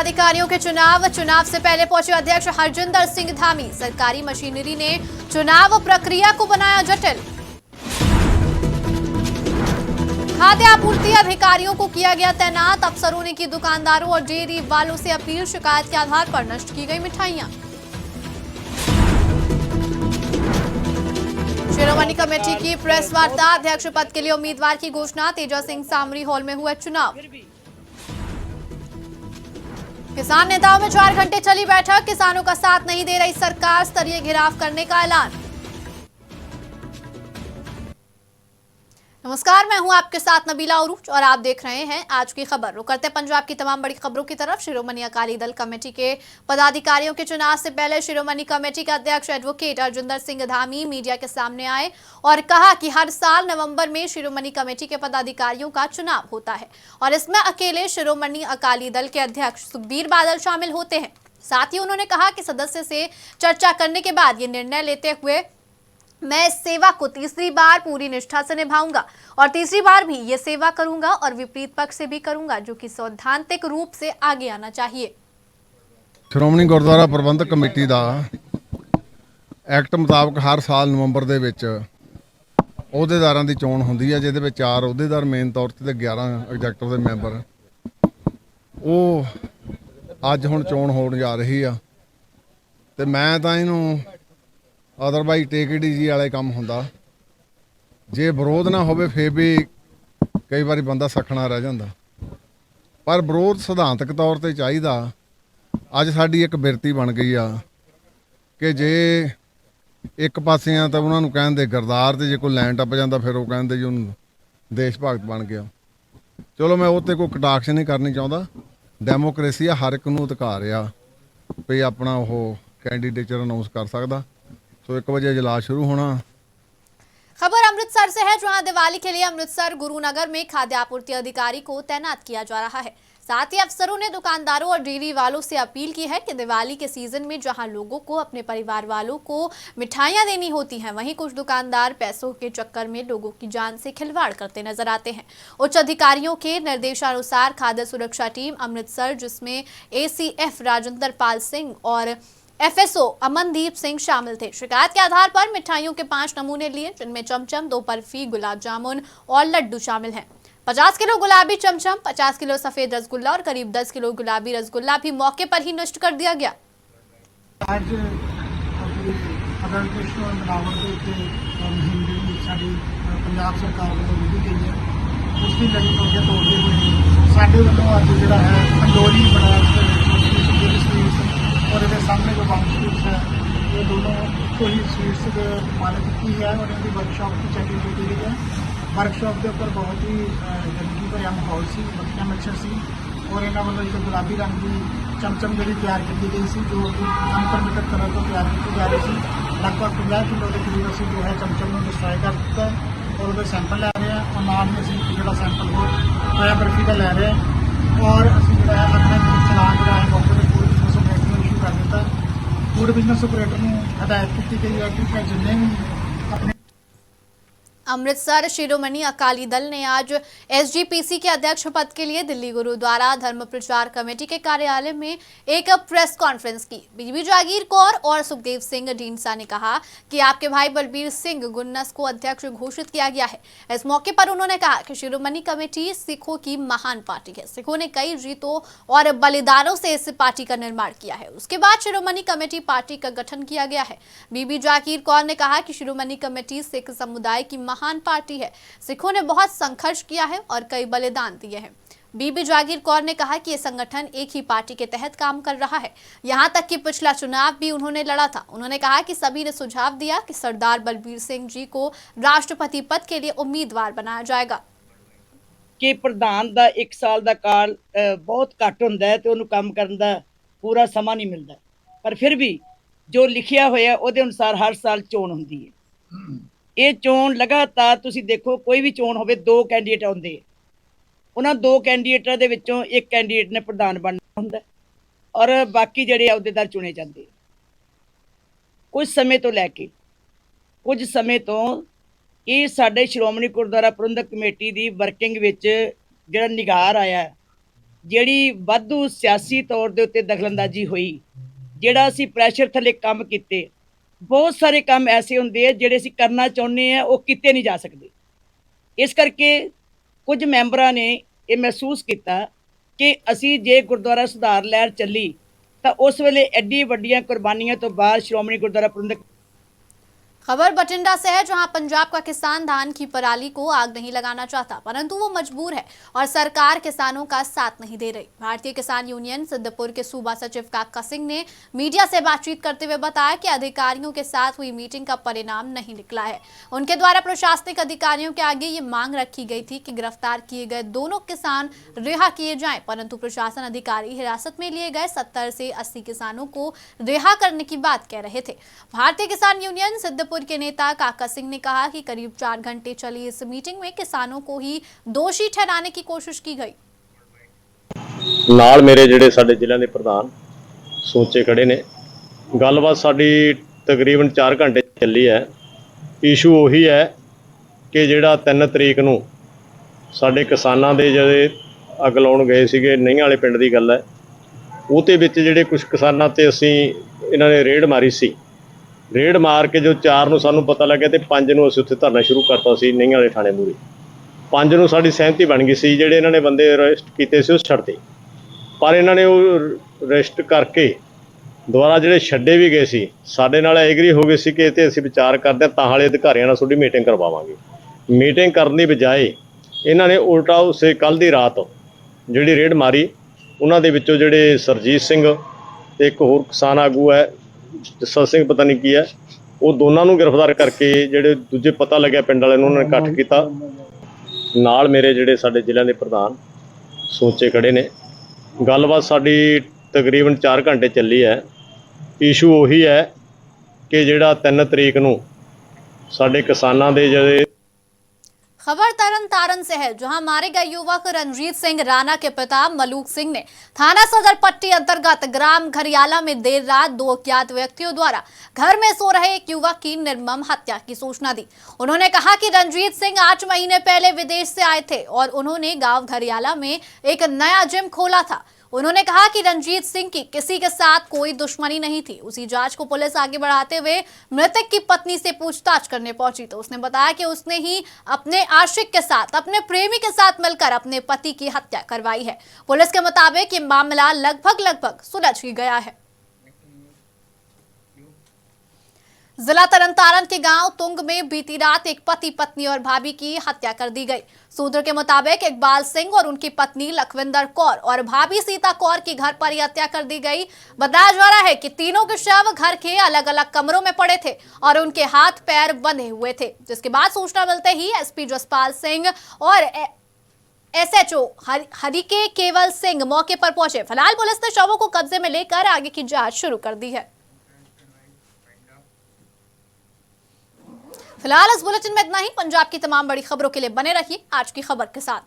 पदाधिकारियों के चुनाव से पहले पहुंचे अध्यक्ष हरजिंदर सिंह धामी। सरकारी मशीनरी ने चुनाव प्रक्रिया को बनाया जटिल। खाद्य आपूर्ति अधिकारियों को किया गया तैनात। अफसरों ने की दुकानदारों और डेयरी वालों से अपील। शिकायत के आधार पर नष्ट की गई मिठाइयां। शिरोमणि कमेटी की प्रेस वार्ता। अध्यक्ष पद के लिए उम्मीदवार की घोषणा। तेजा सिंह सामरी हॉल में हुआ चुनाव। किसान नेताओं में 4 घंटे चली बैठक। किसानों का साथ नहीं दे रही सरकार। स्तरीय घेराव करने का ऐलान। नमस्कार, मैं हूं आपके साथ नबीला उरूज और आप देख रहे हैं आज की खबर। रुक करते पंजाब की तमाम बड़ी खबरों की तरफ। शिरोमणि अकाली दल कमेटी के पदाधिकारियों के चुनाव से पहले शिरोमणि कमेटी के अध्यक्ष एडवोकेट हरजिंदर सिंह धामी मीडिया के सामने आए और कहा कि हर साल नवंबर में शिरोमणि कमेटी के पदाधिकारियों का चुनाव होता है और इसमें अकेले शिरोमणि अकाली दल के अध्यक्ष सुखबीर बादल शामिल होते हैं। साथ ही उन्होंने कहा कि सदस्य से चर्चा करने के बाद ये निर्णय लेते हुए मैं इस सेवा को तीसरी बार पूरी निष्ठा से निभाऊंगा और तीसरी बार भी ये सेवा करूंगा और विपरीत पक्ष से भी करूंगा, जो कि सैद्धांतिक रूप से आगे आना चाहिए। श्रोमणी गुरुद्वारा प्रबंधक कमेटी का एक्ट मुताबिक हर साल नवंबर ਦੇ ਵਿੱਚ ਅਹੁਦੇਦਾਰਾਂ ਦੀ ਚੋਣ ਹੁੰਦੀ ਹੈ, ਜਿਹਦੇ ਵਿੱਚ 4 ਅਹੁਦੇਦਾਰ ਮੇਨ ਤੌਰ ਤੇ 11 ਐਗਜ਼ੈਕਟਿਵ ਦੇ ਮੈਂਬਰ ਉਹ ਅੱਜ ਹੁਣ ਚੋਣ ਹੋਣ ਜਾ ਰਹੀ ਆ ਤੇ ਮੈਂ ਤਾਂ ਇਹਨੂੰ अदरवाइज टेक इट ईजी वाले काम होंदा। जे विरोध ना होवे फिर भी कई बार बंदा सखना रह जाता, पर विरोध सिद्धांतक तौर पर चाहिए। अज साडी एक बिरती बन गई आ कि जे एक पासे आ तो उन्होंने कहते गरदार, तो जे कोई लैन टप जाता फिर वो कहते जी उन्होंने देश भगत बन गया। चलो मैं उत्ते कोई कटाक्ष नहीं करनी चाहता। डेमोक्रेसी आ, हर एक नूं अधिकार आ भी अपना वो कैंडीडेचर अनाउंस कर सकता। तो 1 बजे इजलास शुरू होना। खबर अमृतसर से है, जहां दिवाली के लिए अमृतसर गुरुनगर में खाद्य आपूर्ति अधिकारी को तैनात किया जा रहा है। साथ ही अफसरों ने दुकानदारों और डेयरी वालों से अपील की है कि दिवाली के सीजन में जहां लोगों को अपने परिवार वालों को मिठाइयां देनी होती हैं, वहीं कुछ दुकानदार पैसों के चक्कर में लोगों की जान से खिलवाड़ करते नजर आते हैं। उच्च अधिकारियों के निर्देशानुसार खाद्य सुरक्षा टीम अमृतसर, जिसमें ACF राजेंद्र पाल सिंह और FSO अमनदीप सिंह शामिल थे। शिकायत के आधार पर मिठाइयों के 5 नमूने लिए, जिनमें चमचम, 2 बर्फी, गुलाब जामुन और लड्डू शामिल हैं। 50 किलो गुलाबी चमचम, 50 किलो सफेद रसगुल्ला और करीब 10 किलो गुलाबी रसगुल्ला भी मौके पर ही नष्ट कर दिया गया। आज पंजाब सरकार ਵੱਲੋਂ ਵਿਧੀ ਗਈ ਹੈ, ਉਸ ਦੀ ਲੜੀ ਨੂੰ ਅੱਗੇ ਤੋੜਦੇ ਹੋਏ ਸਾਡੇ ਵੱਲੋਂ ਅੱਜ ਜਿਹੜਾ ਹੈ ਪੰਡੋਰੀ ਬਣਾ और ये सामने जो बाउंड स्वीट्स है ये दोनों को ही स्वीट्स मालिक की है और इनकी वर्कशॉप की चेकिंग की गई है। वर्कशॉप के ऊपर बहुत ही गंदगी भरिया माहौल से मक्खियां मच्छर से और इन्होंने वालों जो गुलाबी रंग की चमचम जी तैयार की गई सी, जो कि अनपरमिटेड कलर को तैयार की जा रही थी। लगभग 50 किलो के करीब असं जो है चमचम को डिस्ट्रॉय कर दिता और वो सैंपल लै रहे हैं और नाम में जो सैंपल वो सोया बर्फी का लै रहे हैं और असं जो है अपने चलान जो है मौके पर कर दिता। फूड बिजनेस ऑपरेटर को हदायत की गई है कि जिन्हें भी अपने अमृतसर शिरोमणि अकाली दल ने आज SGPC के अध्यक्ष पद के लिए दिल्ली गुरुद्वारा धर्म प्रचार कमेटी के कार्यालय में एक प्रेस कॉन्फ्रेंस की। बीबी जागीर कौर और सुखदेव सिंह ढींडसा ने कहा कि आपके भाई बलबीर सिंह गुन्नस को अध्यक्ष घोषित किया गया है। इस मौके पर उन्होंने कहा कि शिरोमणि कमेटी सिखों की महान पार्टी है। सिखों ने कई जीतों और बलिदानों से इस पार्टी का निर्माण किया है। उसके बाद शिरोमणि कमेटी पार्टी का गठन किया गया है। बीबी जागीर कौर ने कहा कि शिरोमणि कमेटी सिख समुदाय की महान पार्टी है। सिखों ने बहुत संघर्ष किया है और कई बलिदान दिए हैं। बीबी जागीर कौर ने कहा कि यह संगठन एक ही पार्टी के तहत काम कर रहा है। यहां तक कि पिछला चुनाव भी उन्होंने लड़ा था। उन्होंने कहा कि सभी ने सुझाव दिया कि सरदार बलबीर सिंह जी को राष्ट्रपति पद के लिए उम्मीदवार बनाया जाएगा। कि प्रधान का 1 साल का काल बहुत घट होंदा है तो उन्हें काम करने का पूरा समा नहीं मिलता, पर फिर भी जो लिखिया होया उहदे अनुसार हर साल चोण होंदी है। ये चोण लगातार तुसीं देखो, कोई भी चोण होवे 2 कैंडीडेट आउंदे, उन्हां 2 कैंडीडेटां दे विचों एक कैंडीडेट ने प्रधान बनना हुंदा और बाकी जिहड़े अहुदेदार चुने जाते। कुछ समय तो लैके कुछ समय तो ये साडे श्रोमणी गुरुद्वारा प्रबंधक कमेटी की वर्किंग विच जिहड़ा निगार आया ਜਿਹੜੀ ਵਾਧੂ ਸਿਆਸੀ ਤੌਰ ਦੇ ਉੱਤੇ ਦਖਲਅੰਦਾਜ਼ੀ ਹੋਈ, ਜਿਹੜਾ ਅਸੀਂ ਪ੍ਰੈਸ਼ਰ ਥੱਲੇ ਕੰਮ ਕੀਤੇ, ਬਹੁਤ ਸਾਰੇ ਕੰਮ ਐਸੇ ਹੁੰਦੇ ਆ ਜਿਹੜੇ ਅਸੀਂ ਕਰਨਾ ਚਾਹੁੰਦੇ ਆ, ਉਹ ਕੀਤੇ ਨਹੀਂ ਜਾ ਸਕਦੇ। ਇਸ ਕਰਕੇ ਕੁਝ ਮੈਂਬਰਾਂ ਨੇ ਇਹ ਮਹਿਸੂਸ ਕੀਤਾ ਕਿ ਅਸੀਂ ਜੇ ਗੁਰਦੁਆਰਾ ਸੁਧਾਰ ਲਹਿਰ ਚੱਲੀ ਤਾਂ ਉਸ ਵੇਲੇ ਐਡੀ ਵੱਡੀਆਂ ਕੁਰਬਾਨੀਆਂ ਤੋਂ ਬਾਅਦ ਸ਼੍ਰੋਮਣੀ ਗੁरुद्वारा प्रबंधक। खबर बठिंडा से है, जहां पंजाब का किसान धान की पराली को आग नहीं लगाना चाहता, परंतु वो मजबूर है और सरकार किसानों का साथ नहीं दे रही। भारतीय किसान यूनियन सिद्धपुर के सूबा सचिव काका सिंह ने मीडिया से बातचीत करते हुए बताया कि अधिकारियों के साथ हुई मीटिंग का परिणाम नहीं निकला है। उनके द्वारा प्रशासनिक अधिकारियों के आगे ये मांग रखी गई थी कि गिरफ्तार किए गए दोनों किसान रिहा किए जाएं, परंतु प्रशासन अधिकारी हिरासत में लिए गए 70 से 80 किसानों को रिहा करने की बात कह रहे थे। भारतीय किसान यूनियन सिद्धपुर के नेता काका सिंह ने कहा कि करीब 4 घंटे चली इस मीटिंग में किसानों को ही दोषी ठहराने की कोशिश की गई। ਨਾਲ ਮੇਰੇ ਜਿਹੜੇ ਸਾਡੇ ਜ਼ਿਲ੍ਹਿਆਂ ਦੇ ਪ੍ਰਧਾਨ ਸੋਚੇ ਖੜੇ ਨੇ। ਗੱਲਬਾਤ ਸਾਡੀ ਤਕਰੀਬਨ 4 ਘੰਟੇ ਚੱਲੀ ਹੈ। ਇਸ਼ੂ ਉਹੀ ਹੈ ਕਿ ਜਿਹੜਾ 3 ਤਰੀਕ ਨੂੰ ਸਾਡੇ ਕਿਸਾਨਾਂ ਦੇ ਜਿਹੜੇ ਅੱਗ ਲਾਉਣ ਗਏ ਸੀਗੇ ਨਈਆਂ ਵਾਲੇ ਪਿੰਡ ਦੀ ਗੱਲ ਹੈ, ਉਹਦੇ ਵਿੱਚ ਜਿਹੜੇ ਕੁਝ ਕਿਸਾਨਾਂ ਤੇ ਅਸੀਂ ਇਹਨਾਂ ਨੇ ਰੇਡ ਮਾਰੀ ਸੀ। ਰੇਡ ਮਾਰ ਕੇ ਜੋ 4 ਨੂੰ ਸਾਨੂੰ ਪਤਾ ਲੱਗਿਆ ਤੇ 5 ਨੂੰ ਅਸੀਂ ਉੱਥੇ ਧਰਨਾ ਸ਼ੁਰੂ ਕਰਤਾ ਸੀ ਨਈਆਂ ਵਾਲੇ ਥਾਣੇ ਮੂਹਰੇ। 5 ਨੂੰ ਸਾਡੀ ਸਹਿਮਤੀ ਬਣ ਗਈ ਸੀ, ਜਿਹੜੇ ਇਹਨਾਂ ਨੇ ਬੰਦੇ ਅਰੈਸਟ ਕੀਤੇ ਸੀ ਉਹ ਛੱਡਤੇ, ਪਰ ਇਹਨਾਂ ਨੇ ਉਹ ਅਰੈਸਟ ਕਰਕੇ ਦੁਬਾਰਾ ਜਿਹੜੇ ਛੱਡੇ ਵੀ ਗਏ ਸੀ ਸਾਡੇ ਨਾਲ ਐਗਰੀ ਹੋ ਗਏ ਸੀ ਕਿ ਇਹ 'ਤੇ ਅਸੀਂ ਵਿਚਾਰ ਕਰਦੇ ਹਾਂ, ਤਾਂ ਵਾਲੇ ਅਧਿਕਾਰੀਆਂ ਨਾਲ ਤੁਹਾਡੀ ਮੀਟਿੰਗ ਕਰਵਾਵਾਂਗੇ। ਮੀਟਿੰਗ ਕਰਨ ਦੀ ਬਜਾਏ ਇਹਨਾਂ ਨੇ ਉਲਟਾ ਉਸੇ ਕੱਲ੍ਹ ਦੀ ਰਾਤ ਜਿਹੜੀ ਰੇਡ ਮਾਰੀ, ਉਹਨਾਂ ਦੇ ਵਿੱਚੋਂ ਜਿਹੜੇ ਸਰਜੀਤ ਸਿੰਘ ਤੇ ਇੱਕ ਹੋਰ ਕਿਸਾਨ ਆਗੂ ਹੈ ਜੱਸਾ ਸਿੰਘ ਪਤਾ ਨਹੀਂ ਕੀ ਹੈ, ਉਹ ਦੋਨਾਂ ਨੂੰ ਗ੍ਰਿਫਤਾਰ ਕਰਕੇ ਜਿਹੜੇ ਦੂਜੇ ਪਤਾ ਲੱਗਿਆ ਪਿੰਡ ਵਾਲਿਆਂ ਨੂੰ ਉਹਨਾਂ ਨੇ ਇਕੱਠ ਕੀਤਾ। ਨਾਲ ਮੇਰੇ ਜਿਹੜੇ ਸਾਡੇ ਜ਼ਿਲ੍ਹਿਆਂ ਦੇ ਪ੍ਰਧਾਨ ਸੋਚੇ ਖੜੇ ਨੇ। ਗੱਲਬਾਤ ਸਾਡੀ ਤਕਰੀਬਨ 4 ਘੰਟੇ ਚੱਲੀ ਹੈ। ਇਸ਼ੂ ਉਹੀ ਹੈ ਕਿ ਜਿਹੜਾ 3 ਤਰੀਕ ਨੂੰ ਸਾਡੇ ਕਿਸਾਨਾਂ ਦੇ ਜਿਹੜੇ। खबर तरन तारण से है, जहां मारे गए युवक रणजीत सिंह राणा के पिता मलूक सिंह ने थाना सदर पट्टी अंतर्गत ग्राम घरियाला में देर रात 2 अज्ञात व्यक्तियों द्वारा घर में सो रहे एक युवक की निर्मम हत्या की सूचना दी। उन्होंने कहा कि रणजीत सिंह 8 महीने पहले विदेश से आए थे और उन्होंने गांव घरियाला में एक नया जिम खोला था। उन्होंने कहा कि रणजीत सिंह की किसी के साथ कोई दुश्मनी नहीं थी। उसी जांच को पुलिस आगे बढ़ाते हुए मृतक की पत्नी से पूछताछ करने पहुंची तो उसने बताया कि उसने ही अपने आशिक के साथ, अपने प्रेमी के साथ मिलकर अपने पति की हत्या करवाई है। पुलिस के मुताबिक ये मामला लगभग सुलझ ही गया है। जिला तरनतारन के गांव तुंग में बीती रात एक पति पत्नी और भाभी की हत्या कर दी गई। सूत्र के मुताबिक इकबाल सिंह और उनकी पत्नी लखविंदर कौर और भाभी सीता कौर की घर पर ही हत्या कर दी गई। बताया जा रहा है कि तीनों के शव घर के अलग अलग कमरों में पड़े थे और उनके हाथ पैर बंधे हुए थे, जिसके बाद सूचना मिलते ही एसपी जसपाल सिंह और एसएचओ हरिके केवल सिंह मौके पर पहुंचे। फिलहाल पुलिस ने शवों को कब्जे में लेकर आगे की जांच शुरू कर दी है। फिलहाल इस बुलेटिन में इतना ही। पंजाब की तमाम बड़ी खबरों के लिए बने रहिए आज की खबर के साथ।